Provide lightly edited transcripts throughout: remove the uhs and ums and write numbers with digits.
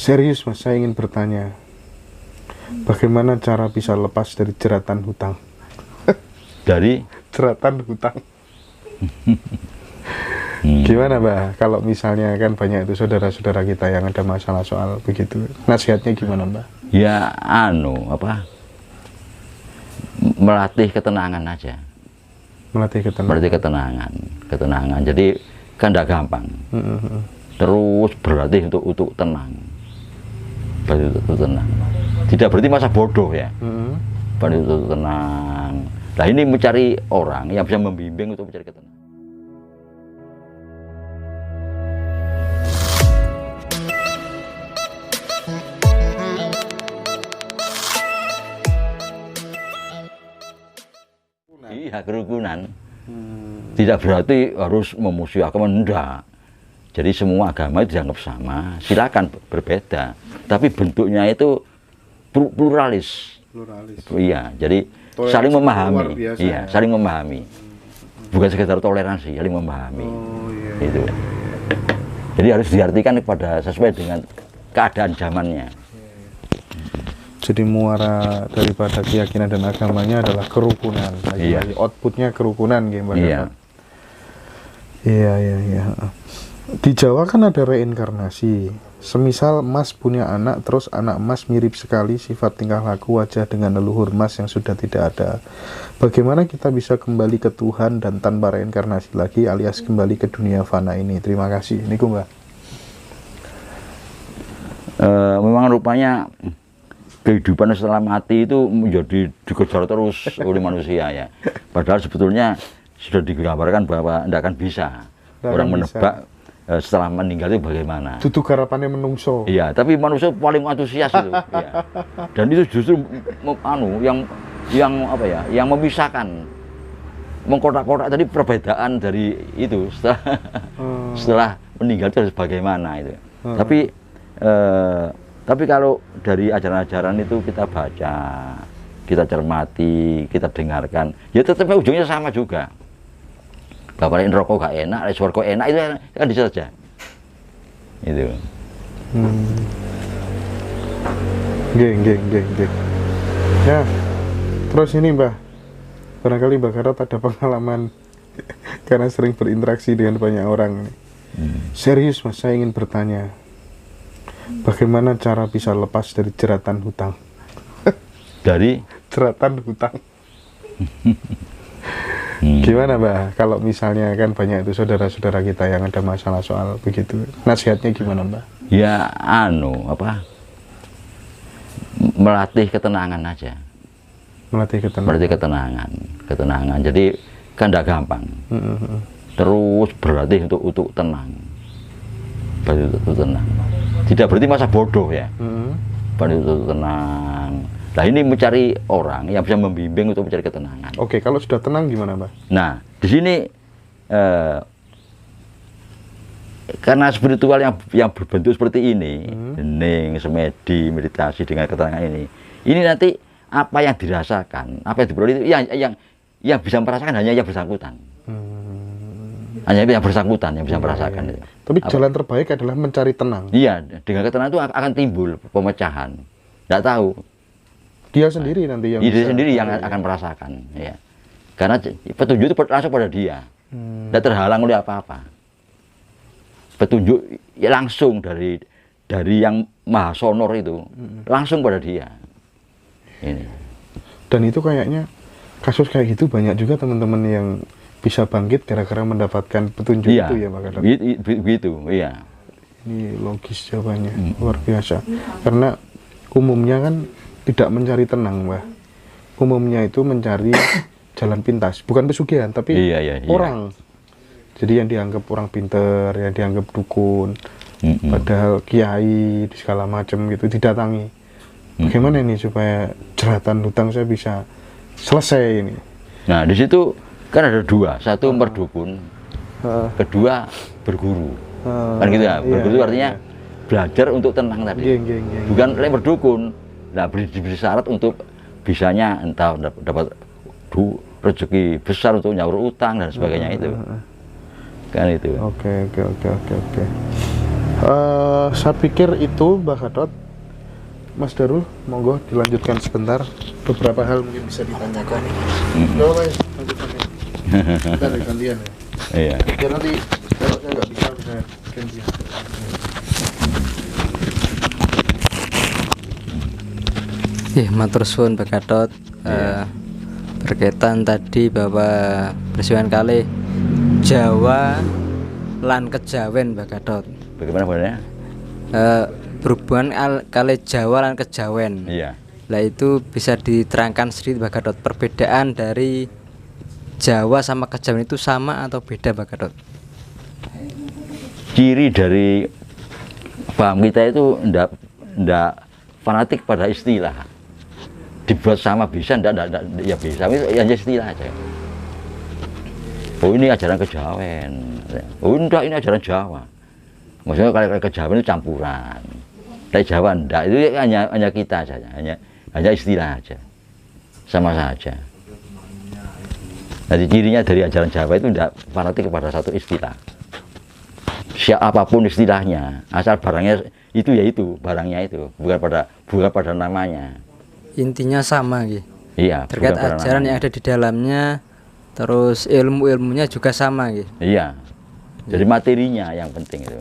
Serius Mas, saya ingin bertanya, bagaimana cara bisa lepas dari jeratan hutang? Dari Jeratan hutang. Gimana Mbak, kalau misalnya kan banyak itu saudara-saudara kita yang ada masalah soal begitu, nasihatnya gimana Mbak? ya melatih ketenangan aja, Melatih melatih ketenangan. ketenangan. Jadi kan tidak gampang. Terus berlatih untuk tenang, berlatih untuk tenang. Tidak berarti masa bodoh ya, berlatih untuk tenang. Nah ini mencari orang yang bisa membimbing untuk mencari ketenangan. Iya, kerukunan. Tidak berarti harus memusuhi agama, enggak. Jadi semua agama itu dianggap sama, silakan berbeda, tapi bentuknya itu pluralis. Iya, jadi Toleransi saling memahami. luar biasa, Iya, ya. saling memahami. Bukan sekedar toleransi, saling memahami. Iya. Itu. Jadi harus diartikan sesuai dengan keadaan zamannya. Jadi muara daripada keyakinan dan agamanya adalah kerukunan. Iya. Outputnya kerukunan gitu Mbak. Iya. Iya. Di Jawa kan ada reinkarnasi. Semisal Mas punya anak, terus anak Mas mirip sekali sifat tingkah laku wajah dengan leluhur Mas yang sudah tidak ada. Bagaimana kita bisa kembali ke Tuhan dan tanpa reinkarnasi lagi, alias kembali ke dunia fana ini? Terima kasih. Ini Mbak. Memang rupanya kehidupan setelah mati itu menjadi dikejar terus oleh manusia ya. Padahal sebetulnya sudah digambarkan bahwa tidak akan bisa orang menebak setelah meninggal itu bagaimana. Tutup harapannya menungso. Iya, tapi manusia paling antusias itu. Ya. Dan itu justru yang memisahkan, mengkotak-kotak tadi perbedaan dari itu setelah meninggal itu harus bagaimana itu. Tapi kalau dari ajaran-ajaran itu kita baca, kita cermati, kita dengarkan, ya tetap ujungnya sama juga. Bapak rokok gak enak, surga enak, itu kan bisa saja. Itu. Geng. Ya, terus ini Mbah, barangkali Mbak Garot ada pengalaman karena sering berinteraksi dengan banyak orang. Serius Mas, saya ingin bertanya, bagaimana cara bisa lepas dari jeratan hutang? Dari jeratan hutang. Gimana Mbak, kalau misalnya kan banyak itu saudara-saudara kita yang ada masalah soal begitu, nasihatnya gimana Mbak? Ya melatih ketenangan aja. Melatih ketenangan. Jadi kan tidak gampang. Terus berlatih untuk tenang, berlatih untuk tenang. Tidak berarti masa bodoh ya, berlatih untuk tenang. Nah ini mencari orang yang bisa membimbing untuk mencari ketenangan. Oke, kalau sudah tenang gimana Mbak? Nah di sini karena spiritual yang berbentuk seperti ini, hening, semedi, meditasi dengan ketenangan ini nanti apa yang dirasakan, apa yang diperoleh itu yang bisa merasakan hanya yang bersangkutan. Hanya yang bersangkutan yang bisa merasakan itu. Tapi jalan terbaik adalah mencari tenang. Iya, dengan ketenangan itu akan timbul pemecahan. Tidak tahu. Dia sendiri nanti yang dia sendiri yang akan merasakan, ya. Karena petunjuk itu langsung pada dia, tidak terhalang oleh apa-apa. Petunjuk ya langsung dari yang maha sonor itu, langsung pada dia. Ini. Dan itu kayaknya kasus kayak gitu banyak juga teman-teman yang bisa bangkit gara-gara mendapatkan petunjuk itu ya Pak Kadang. Begitu, iya. Ini logis jawabannya, luar biasa. Karena umumnya kan tidak mencari tenang, Mbah. Umumnya itu mencari jalan pintas, bukan pesugihan, tapi orang. Jadi yang dianggap orang pinter, yang dianggap dukun, padahal kiai di segala macam gitu didatangi. Bagaimana ini supaya jeratan hutang saya bisa selesai ini? Nah di situ kan ada dua, satu berdukun, kedua berguru, kan gitu ya. Berguru itu artinya belajar untuk tenang tadi, bukan lain berdukun. Nah, diberi syarat untuk bisanya entah dapat rezeki besar untuk nyaur utang dan sebagainya itu. Kan itu. Oke. Saya pikir itu Mbak Gatot. Mas Darul, monggo dilanjutkan sebentar. Beberapa hal mungkin bisa ditanyakan. Nggak apa-apa ya, lanjutkan ya. Kita ada gantian ya. Iya. Ya nanti kalau saya nggak bisa gantian. Matur suwun Mbak Gatot. Berkaitan tadi bahwa peristiwa kali Jawa lan kejawen Mbak Gatot. Bagaimana sebenarnya? Berhubungan kali Jawa lan kejawen. Iya. Lah itu bisa diterangkan sedikit Mbak Gatot, perbedaan dari Jawa sama kejawen itu sama atau beda Mbak Gatot? Ciri dari paham kita itu ndak fanatik pada istilah. Dibuat sama bisa, ndak ya bisa, itu hanya istilah aja. Oh ini ajaran kejawen, oh enggak ini ajaran Jawa. Maksudnya kalau kejawen itu campuran. Dari Jawa enggak, itu hanya kita saja, hanya istilah aja, sama saja. Jadi cirinya dari ajaran Jawa itu enggak fanatik kepada satu istilah. Siapapun istilahnya, asal barangnya itu ya itu, barangnya itu, bukan pada namanya. Intinya sama gitu. Iya. Terkait ajaran yang ada di dalamnya, terus ilmu-ilmunya juga sama gitu. Iya. Jadi materinya yang penting itu.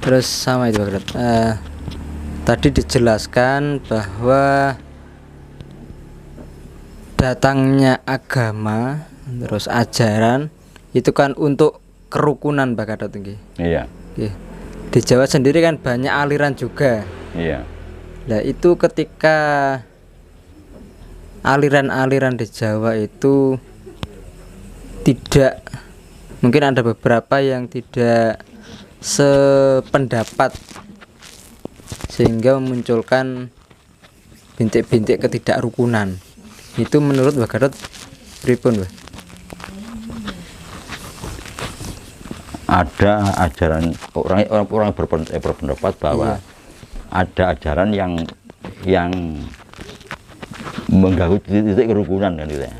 Terus sama itu Pak. Tadi dijelaskan bahwa datangnya agama terus ajaran itu kan untuk kerukunan Pak Gatot ini. Iya. Di Jawa sendiri kan banyak aliran juga. Iya. Nah itu ketika aliran-aliran di Jawa itu tidak, mungkin ada beberapa yang tidak sependapat sehingga memunculkan bintik-bintik ketidakrukunan. Itu menurut Mbak Gatot pripun, Mbak? Ada ajaran orang berpendapat bahwa ada ajaran yang mengganggu titik kerukunan kan gitu ya.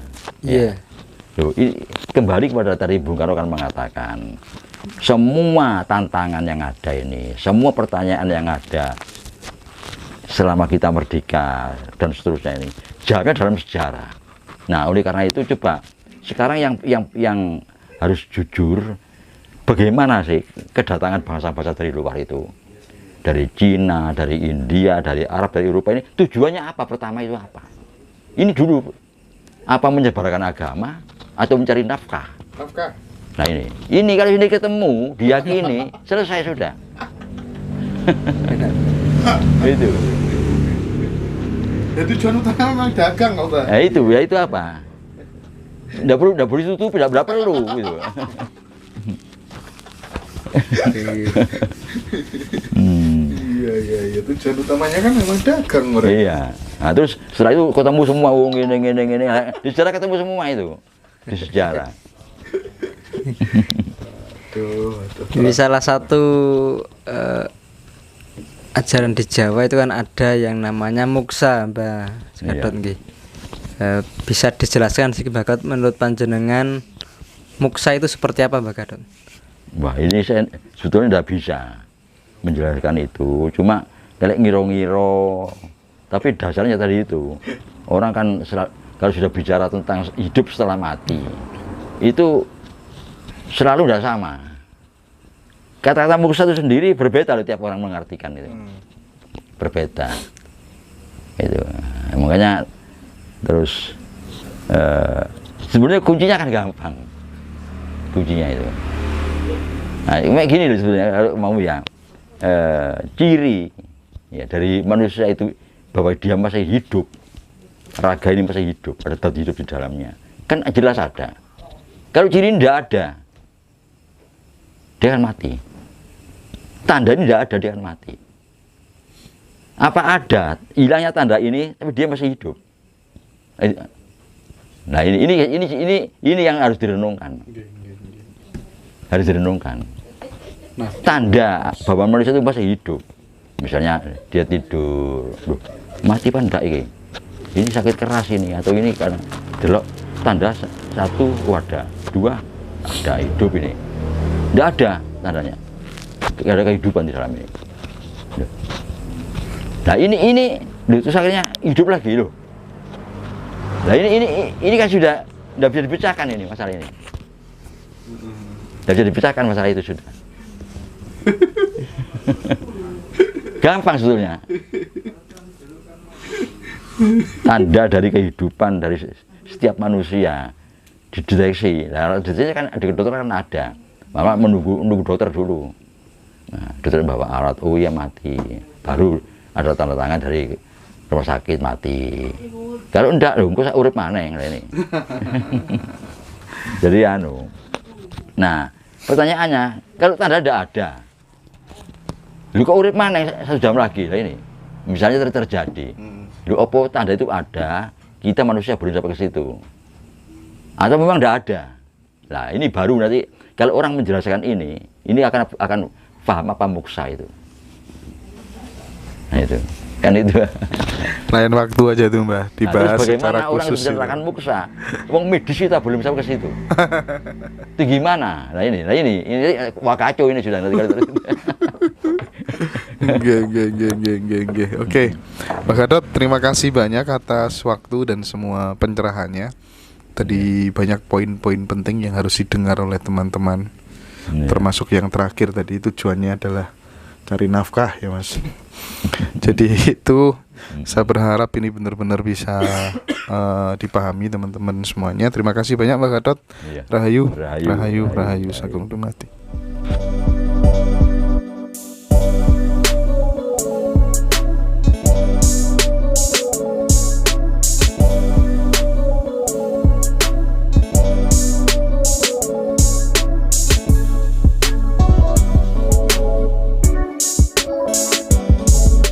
Iya. Loh, ini kembali kepada tadi Bung Karno kan mengatakan semua tantangan yang ada ini, semua pertanyaan yang ada selama kita merdeka dan seterusnya ini jaga dalam sejarah. Nah, oleh karena itu coba sekarang yang harus jujur, bagaimana sih kedatangan bangsa-bangsa dari luar itu, dari Cina, dari India, dari Arab, dari Eropa ini tujuannya apa? Pertama itu apa? Ini dulu apa menyebarkan agama atau mencari nafkah? Nafkah. Nah ini kalau ini ketemu diyakini selesai sudah. Itu. Ya tujuan utama memang dagang kok, Pak. Nah itu apa? Nggak perlu ditutupi, nggak perlu gitu. Iya, tujuan utamanya kan memang dagang mereka. Iya. Nah, terus setelah itu ketemu semua gini. Di sejarah ketemu semua itu. Di sejarah. Ini salah satu ajaran di Jawa itu kan ada yang namanya muksa, Mbak Gatot nggih. Bisa dijelaskan sih Mbak Gatot, menurut panjenengan muksa itu seperti apa Mbak Gatot? Wah, ini saya sebetulnya tidak bisa menjelaskan itu, cuma kalau ngiro-ngiro, tapi dasarnya tadi itu orang kan kalau sudah bicara tentang hidup setelah mati itu selalu tidak sama. Kata-kata muksa itu sendiri berbeda loh, tiap orang mengartikan itu berbeda itu. Makanya terus sebenarnya kuncinya kan gampang, kuncinya itu. Nah, kayak gini loh sebenarnya kalau mau ya. Ciri ya dari manusia itu bahwa dia masih hidup, raga ini masih hidup, ada zat hidup di dalamnya, kan jelas ada. Kalau ciri ini tidak ada, dia akan mati. Tanda ini tidak ada, dia akan mati. Apa ada hilangnya tanda ini tapi dia masih hidup? Nah ini yang harus direnungkan, harus direnungkan. Nah, tanda bahwa manusia itu masih hidup, misalnya dia tidur, loh, mati apa enggak ini sakit keras ini atau ini karena delok tanda satu ada, dua ada hidup ini, enggak ada tandanya. ada kehidupan di dalam ini. Nah ini terus akhirnya hidup lagi loh. Nah ini kan sudah tidak bisa dipecahkan ini masalah ini. Tidak bisa dipecahkan masalah itu sudah. Gampang sebetulnya. Tanda dari kehidupan dari setiap manusia dideteksi. Nah, deteksi kan di dokter kan ada. Mama menunggu dokter dulu. Nah, dokter bawa alat, oh iya mati. Baru ada tanda tangan dari rumah sakit mati. Kalau enggak loh, kok urip maneh ngene. Jadi Nah, pertanyaannya, kalau tanda tidak ada. Lu kok urip maneh 1 jam lagi lah ini. Misalnya terjadi. Lu opo tanda itu ada, kita manusia belum sampai ke situ. Atau memang tidak ada. Nah, ini baru nanti kalau orang menjelaskan ini akan paham apa muksa itu. Nah itu, kan itu. Lain waktu aja tuh Mbah, dibahas nah, secara khusus. Orang menjelaskan muksa, wong medis kita belum sampai ke situ. Itu gimana? Nah ini wah kacau ini sudah nanti kali terus. Oke, Mbak Gatot, terima kasih banyak atas waktu dan semua pencerahannya. Tadi banyak poin-poin penting yang harus didengar oleh teman-teman. Termasuk yang terakhir tadi, tujuannya adalah cari nafkah ya Mas. Jadi itu saya berharap ini benar-benar bisa dipahami teman-teman semuanya. Terima kasih banyak Mbak Gatot. Rahayu, Sagung Dumadi.